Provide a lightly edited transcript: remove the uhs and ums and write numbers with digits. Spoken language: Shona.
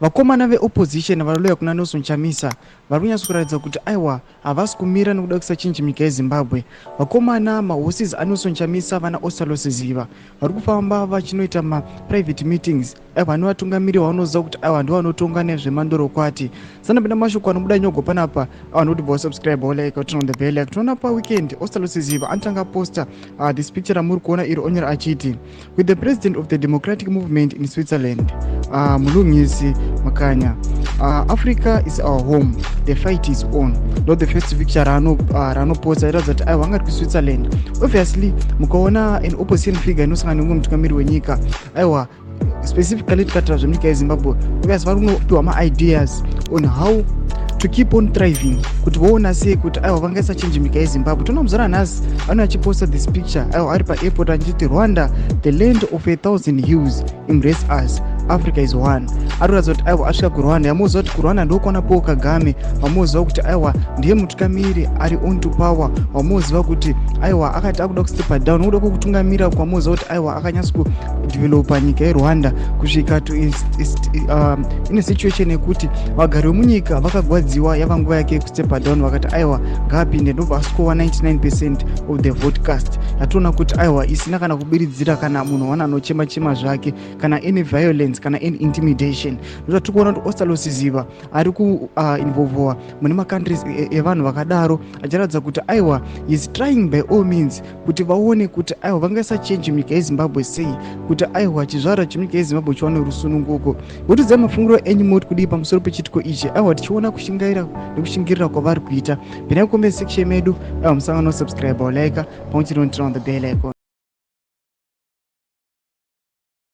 vakomana veopposition varoloya kuna Nelson Chamisa vari kunyatsokuratidza kuti aiwa havasi kumira nekuda kusachinji nyika yeZimbabwe. Vakomana mahosses aNelson Chamisa vana Ostallos Siziba vari kufamba vachinoita maprivate meetings aiwa nevatungamiri vanoziva kuti aiwa ndivo vanotonga nezvemandorokwati. Sanapinda mashoko anobuda nyogo panapa avanoti bosubscribe olike turn on the bell. Tinoona paweekend Ostallos Siziba anotanga posta this picture ramuri kuona iri onyora achiti with the president of the democratic movement in Switzerland, mulungisi makanya, Africa is our home, the fight is on. Not the first picture rano posta iratidza kuti aiwa angari kuSwitzerland. Obviously mukaona an opposition figure inosangana nemumwe mutungamiri wenyika aiwa specifically tikataura zvenyika yeZimbabwe, obviously vari kunopiwa ma-ideas on how to keep on thriving, kuti voona sei kuti aiwa vangaisa change nyika yeZimbabwe. Tinoona muzara nhasi vanhu vachiposta this picture aiwa ari paairport achiti Rwanda, the land of 1,000 hills, embrace us, Africa is one. Arikuratidza kuti aiwa asvika kuRwanda. Yamuziva kuti kuRwanda ndokwana Paul Kagame, wamuziva kuti aiwa ndiye mutungamiri ari on to power, wamuziva kuti aiwa akati akuda kustepa down, ukuda kutungamira, kwamuziva kuti aiwa akanyatsa kudevelopa nyika yeRwanda kusvika to in a situation yekuti vagari vemunyika vakagwadziwa yava nguva yake kustepa down, vakati aiwa ngaapinde. Ndobva asikowa 99% of the vote cast. Yatoona kuti aiwa isina kana kubiridzira kana munhu wana anochema zvake kana any violence kana any intimidation. Ndoda tikuona kuti Ostallos Siziba ari kuinvolvewa mune makantries evanhu vakadaro, achiratidza kuti aiwa is trying by all means kuti vaone kuti aiwa vangaisa change nyika yeZimbabwe sei, kuti aiwa chizvara chenyika yeZimbabwe chiwane rusununguko. Wotidzai mafungiro enyu moti kudii pamusoro pechitiko ichi? Aiwa tichiona kushingaira nekushingirira kwavari kuita. Pinai mukombe section medu, aiwa musangano subscribe or like, pamwe chete on the bell icon.